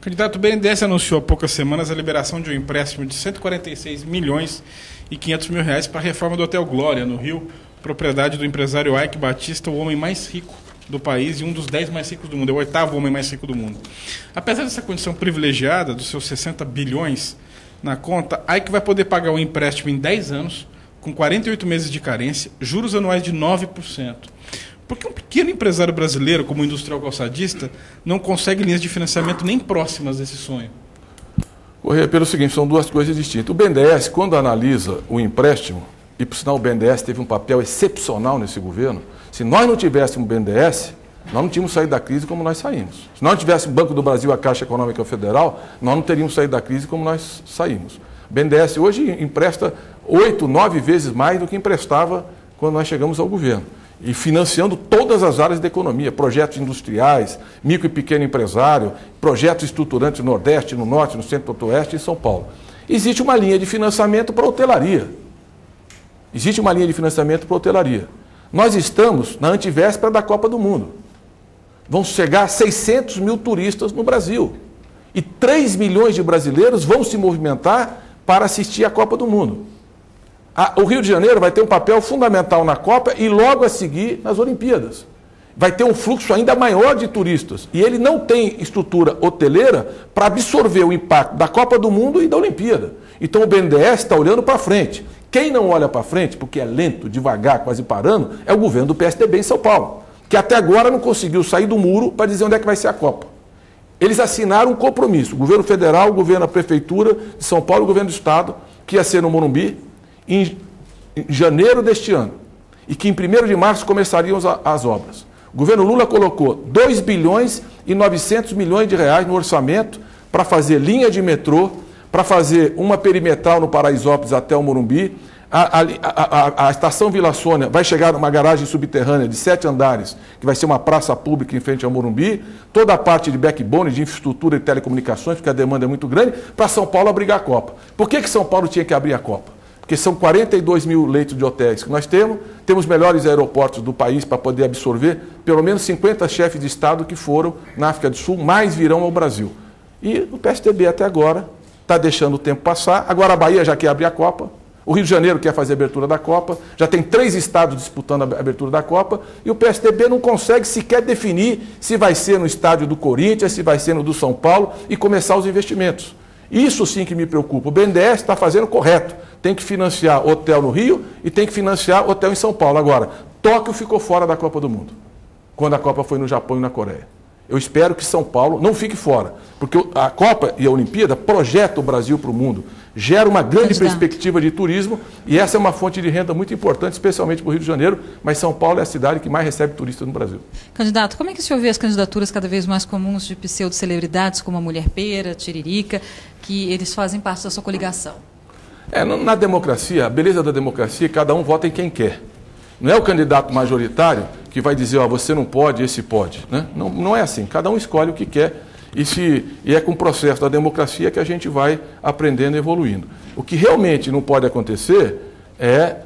Candidato, o BNDES anunciou há poucas semanas a liberação de um empréstimo de 146 milhões e 500 mil reais para a reforma do Hotel Glória, no Rio, propriedade do empresário Eike Batista, o homem mais rico do país e um dos 10 mais ricos do mundo, é o 8º homem mais rico do mundo. Apesar dessa condição privilegiada dos seus 60 bilhões na conta, Eike vai poder pagar o empréstimo em 10 anos, com 48 meses de carência, juros anuais de 9%. Por que um pequeno empresário brasileiro, como o industrial calçadista, não consegue linhas de financiamento nem próximas desse sonho? Correia, pelo seguinte, são duas coisas distintas. O BNDES, quando analisa o empréstimo, e por sinal o BNDES teve um papel excepcional nesse governo, se nós não tivéssemos o BNDES, nós não tínhamos saído da crise como nós saímos. Se nós não tivéssemos o Banco do Brasil, a Caixa Econômica Federal, nós não teríamos saído da crise como nós saímos. O BNDES hoje empresta 8, 9 vezes mais do que emprestava quando nós chegamos ao governo. E financiando todas as áreas da economia, projetos industriais, micro e pequeno empresário, projetos estruturantes no Nordeste, no Norte, no Centro-Oeste e em São Paulo. Existe uma linha de financiamento para a hotelaria. Existe uma linha de financiamento para a hotelaria. Nós estamos na antivéspera da Copa do Mundo. Vão chegar 600 mil turistas no Brasil. E 3 milhões de brasileiros vão se movimentar para assistir à Copa do Mundo. O Rio de Janeiro vai ter um papel fundamental na Copa e logo a seguir nas Olimpíadas. Vai ter um fluxo ainda maior de turistas. E ele não tem estrutura hoteleira para absorver o impacto da Copa do Mundo e da Olimpíada. Então o BNDES está olhando para frente. Quem não olha para frente, porque é lento, devagar, quase parando, é o governo do PSDB em São Paulo, que até agora não conseguiu sair do muro para dizer onde é que vai ser a Copa. Eles assinaram um compromisso, o governo federal, o governo da Prefeitura de São Paulo, o governo do Estado, que ia ser no Morumbi, em janeiro deste ano, e que em 1º de março começariam as obras. O governo Lula colocou 2 bilhões e 900 milhões de reais no orçamento para fazer linha de metrô, para fazer uma perimetral no Paraisópolis até o Morumbi. A estação Vila Sônia vai chegar numa garagem subterrânea de 7 andares, que vai ser uma praça pública em frente ao Morumbi. Toda a parte de backbone, de infraestrutura e telecomunicações, porque a demanda é muito grande, para São Paulo abrigar a Copa. Por que São Paulo tinha que abrir a Copa? Porque são 42 mil leitos de hotéis que nós temos melhores aeroportos do país para poder absorver pelo menos 50 chefes de Estado que foram na África do Sul, mais virão ao Brasil. E o PSDB até agora está deixando o tempo passar. Agora a Bahia já quer abrir a Copa, o Rio de Janeiro quer fazer a abertura da Copa, já tem 3 estados disputando a abertura da Copa, e o PSDB não consegue sequer definir se vai ser no estádio do Corinthians, se vai ser no do São Paulo, e começar os investimentos. Isso sim que me preocupa. O BNDES está fazendo correto. Tem que financiar hotel no Rio e tem que financiar hotel em São Paulo. Agora, Tóquio ficou fora da Copa do Mundo, quando a Copa foi no Japão e na Coreia. Eu espero que São Paulo não fique fora, porque a Copa e a Olimpíada projetam o Brasil para o mundo, gera uma grande perspectiva de turismo, e essa é uma fonte de renda muito importante, especialmente para o Rio de Janeiro, mas São Paulo é a cidade que mais recebe turistas no Brasil. Candidato, como é que o senhor vê as candidaturas cada vez mais comuns de pseudo-celebridades, como a Mulher Pera, Tiririca, que eles fazem parte da sua coligação? Na democracia, a beleza da democracia, cada um vota em quem quer. Não é o candidato majoritário que vai dizer, você não pode, esse pode. Né? Não é assim, cada um escolhe o que quer e é com o processo da democracia que a gente vai aprendendo e evoluindo. O que realmente não pode acontecer é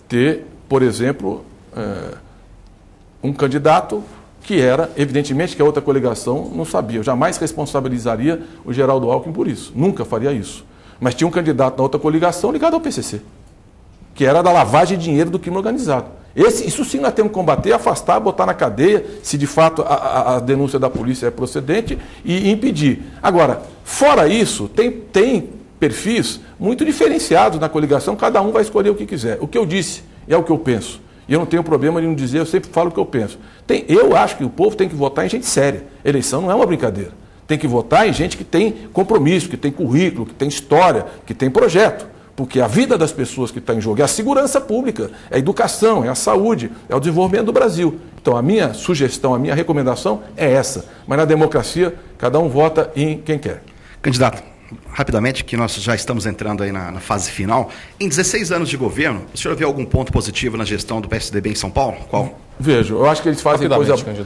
ter, por exemplo, um candidato que era, evidentemente que a outra coligação não sabia. Eu jamais responsabilizaria o Geraldo Alckmin por isso, nunca faria isso. Mas tinha um candidato na outra coligação ligado ao PCC, que era da lavagem de dinheiro do crime organizado. Isso sim nós temos que combater, afastar, botar na cadeia, se de fato a denúncia da polícia é procedente, e impedir. Agora, fora isso, tem perfis muito diferenciados na coligação, cada um vai escolher o que quiser. O que eu disse é o que eu penso. E eu não tenho problema de não dizer, eu sempre falo o que eu penso. Eu acho que o povo tem que votar em gente séria. Eleição não é uma brincadeira. Tem que votar em gente que tem compromisso, que tem currículo, que tem história, que tem projeto. Porque a vida das pessoas que está em jogo é a segurança pública, é a educação, é a saúde, é o desenvolvimento do Brasil. Então a minha sugestão, a minha recomendação é essa. Mas na democracia, cada um vota em quem quer. Candidato, rapidamente, que nós já estamos entrando aí na fase final. Em 16 anos de governo, o senhor vê algum ponto positivo na gestão do PSDB em São Paulo? Qual? Vejo. Eu acho que eles fazem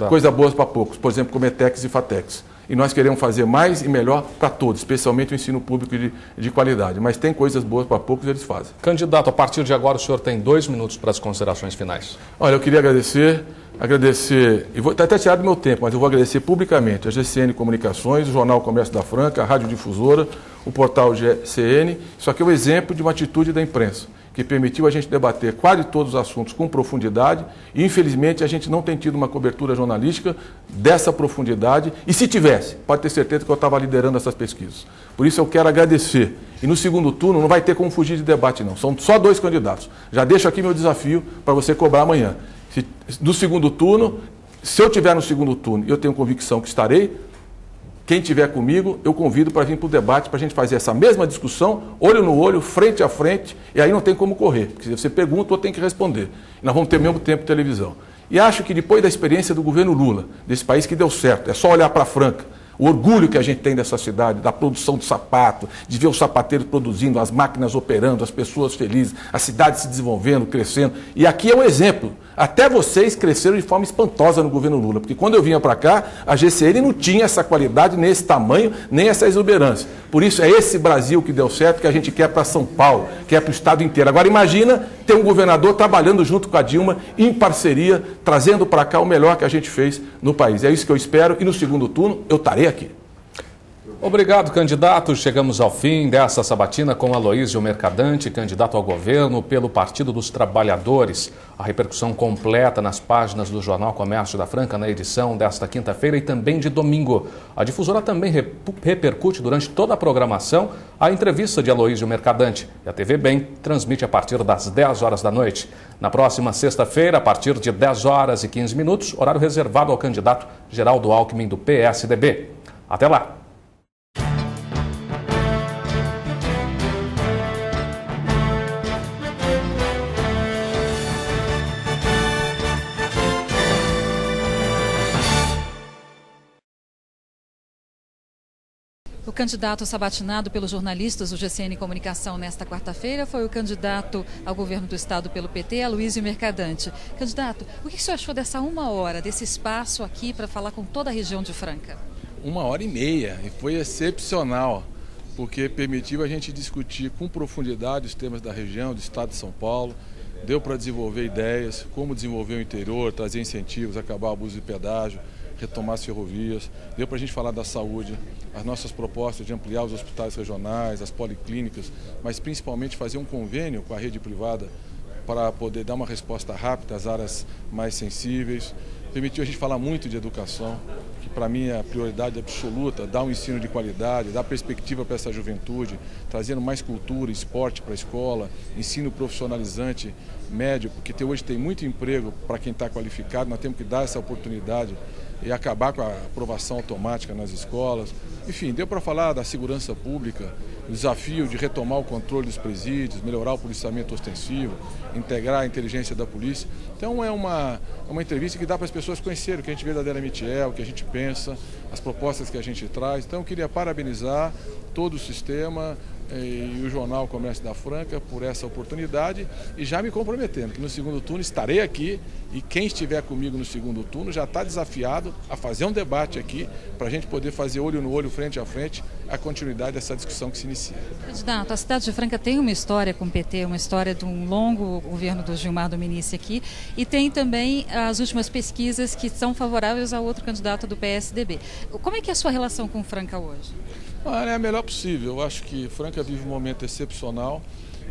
coisa boa para poucos. Por exemplo, Cometex e Fatex. E nós queremos fazer mais e melhor para todos, especialmente o ensino público de qualidade. Mas tem coisas boas para poucos, eles fazem. Candidato, a partir de agora o senhor tem 2 minutos para as considerações finais. Olha, eu queria agradecer, e vou até tirar do meu tempo, mas eu vou agradecer publicamente a GCN Comunicações, o Jornal Comércio da Franca, a Rádio Difusora, o portal GCN. Isso aqui é um exemplo de uma atitude da imprensa, que permitiu a gente debater quase todos os assuntos com profundidade e, infelizmente, a gente não tem tido uma cobertura jornalística dessa profundidade e, se tivesse, pode ter certeza que eu estava liderando essas pesquisas. Por isso eu quero agradecer. E no segundo turno não vai ter como fugir de debate, não. São só 2 candidatos. Já deixo aqui meu desafio para você cobrar amanhã. No segundo turno, se eu estiver no segundo turno e eu tenho convicção que estarei, quem estiver comigo, eu convido para vir para o debate, para a gente fazer essa mesma discussão, olho no olho, frente a frente, e aí não tem como correr, porque se você pergunta, eu tenho que responder. E nós vamos ter o mesmo tempo de televisão. E acho que depois da experiência do governo Lula, desse país que deu certo, é só olhar para Franca, o orgulho que a gente tem dessa cidade, da produção de sapato, de ver os sapateiros produzindo, as máquinas operando, as pessoas felizes, a cidade se desenvolvendo, crescendo. E aqui é um exemplo. Até vocês cresceram de forma espantosa no governo Lula, porque quando eu vinha para cá, a GCN não tinha essa qualidade, nem esse tamanho, nem essa exuberância. Por isso é esse Brasil que deu certo, que a gente quer para São Paulo, quer para o estado inteiro. Agora imagina ter um governador trabalhando junto com a Dilma, em parceria, trazendo para cá o melhor que a gente fez no país. É isso que eu espero e no segundo turno eu estarei aqui. Obrigado, candidato. Chegamos ao fim dessa sabatina com Aloísio Mercadante, candidato ao governo pelo Partido dos Trabalhadores. A repercussão completa nas páginas do Jornal Comércio da Franca na edição desta quinta-feira e também de domingo. A difusora também repercute durante toda a programação a entrevista de Aloísio Mercadante. E a TV Bem transmite a partir das 10 horas da noite. Na próxima sexta-feira, a partir de 10 horas e 15 minutos, horário reservado ao candidato Geraldo Alckmin do PSDB. Até lá! O candidato sabatinado pelos jornalistas do GCN Comunicação nesta quarta-feira foi o candidato ao governo do estado pelo PT, Aloísio Mercadante. Candidato, o que o senhor achou dessa 1 hora, desse espaço aqui para falar com toda a região de Franca? 1h30 e foi excepcional, porque permitiu a gente discutir com profundidade os temas da região, do estado de São Paulo. Deu para desenvolver ideias, como desenvolver o interior, trazer incentivos, acabar o abuso de pedágio, retomar as ferrovias. Deu para a gente falar da saúde, as nossas propostas de ampliar os hospitais regionais, as policlínicas, mas principalmente fazer um convênio com a rede privada para poder dar uma resposta rápida às áreas mais sensíveis. Permitiu a gente falar muito de educação, que para mim é a prioridade absoluta, dar um ensino de qualidade, dar perspectiva para essa juventude, trazendo mais cultura, esporte para a escola, ensino profissionalizante médio, porque hoje tem muito emprego para quem está qualificado, nós temos que dar essa oportunidade e acabar com a aprovação automática nas escolas. Enfim, deu para falar da segurança pública, o desafio de retomar o controle dos presídios, melhorar o policiamento ostensivo, integrar a inteligência da polícia. Então é uma entrevista que dá para as pessoas conhecerem o que a gente verdadeiramente é, o que a gente pensa, as propostas que a gente traz. Então eu queria parabenizar todo o sistema e o Jornal Comércio da Franca por essa oportunidade e já me comprometendo que no segundo turno estarei aqui e quem estiver comigo no segundo turno já está desafiado a fazer um debate aqui para a gente poder fazer olho no olho, frente a frente, a continuidade dessa discussão que se inicia. Candidato, a cidade de Franca tem uma história com o PT, uma história de um longo governo do Gilmar Dominici aqui e tem também as últimas pesquisas que são favoráveis ao outro candidato do PSDB. Como é que é a sua relação com Franca hoje? É a melhor possível. Eu acho que Franca vive um momento excepcional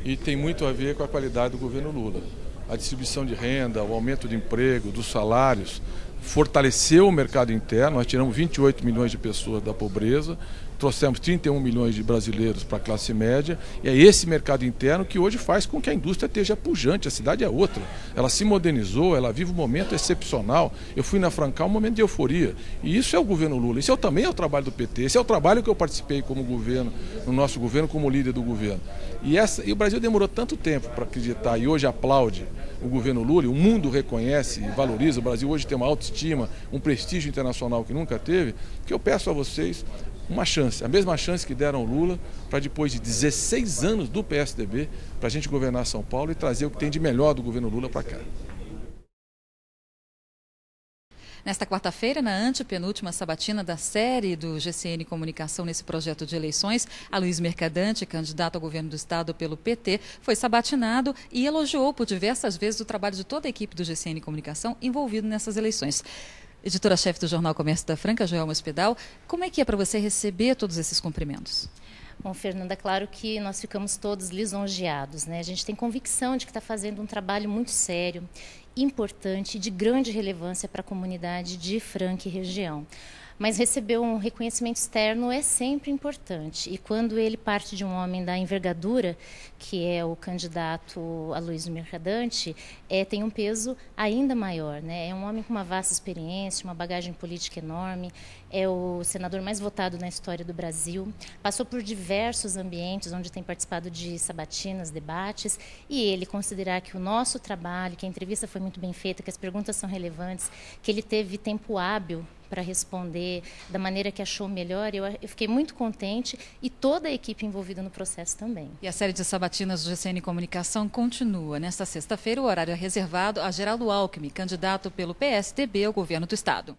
e tem muito a ver com a qualidade do governo Lula. A distribuição de renda, o aumento de emprego, dos salários, fortaleceu o mercado interno. Nós tiramos 28 milhões de pessoas da pobreza, trouxemos 31 milhões de brasileiros para a classe média, e é esse mercado interno que hoje faz com que a indústria esteja pujante. A cidade é outra, ela se modernizou, ela vive um momento excepcional. Eu fui na Francal, um momento de euforia, e isso é o governo Lula, isso também é o trabalho do PT, esse é o trabalho que eu participei como governo, no nosso governo, como líder do governo. E o Brasil demorou tanto tempo para acreditar, e hoje aplaude o governo Lula, o mundo reconhece e valoriza. O Brasil hoje tem uma autoestima, um prestígio internacional que nunca teve, que eu peço a vocês uma chance, a mesma chance que deram ao Lula, para depois de 16 anos do PSDB, para a gente governar São Paulo e trazer o que tem de melhor do governo Lula para cá. Nesta quarta-feira, na antepenúltima sabatina da série do GCN Comunicação nesse projeto de eleições, Aloysio Mercadante, candidato ao governo do estado pelo PT, foi sabatinado e elogiou por diversas vezes o trabalho de toda a equipe do GCN Comunicação envolvido nessas eleições. Editora-chefe do Jornal Comércio da Franca, Joelma Hospital, como é que é para você receber todos esses cumprimentos? Bom, Fernanda, claro que nós ficamos todos lisonjeados, né? A gente tem convicção de que está fazendo um trabalho muito sério, importante e de grande relevância para a comunidade de Franca e região. Mas receber um reconhecimento externo é sempre importante. E quando ele parte de um homem da envergadura, que é o candidato Aloysio Mercadante, tem um peso ainda maior, né? É um homem com uma vasta experiência, uma bagagem política enorme, é o senador mais votado na história do Brasil, passou por diversos ambientes onde tem participado de sabatinas, debates, e ele considerar que o nosso trabalho, que a entrevista foi muito bem feita, que as perguntas são relevantes, que ele teve tempo hábil para responder da maneira que achou melhor, eu fiquei muito contente e toda a equipe envolvida no processo também. E a série de sabatinas do GCN Comunicação continua. Nesta sexta-feira, o horário é reservado a Geraldo Alckmin, candidato pelo PSDB ao governo do estado.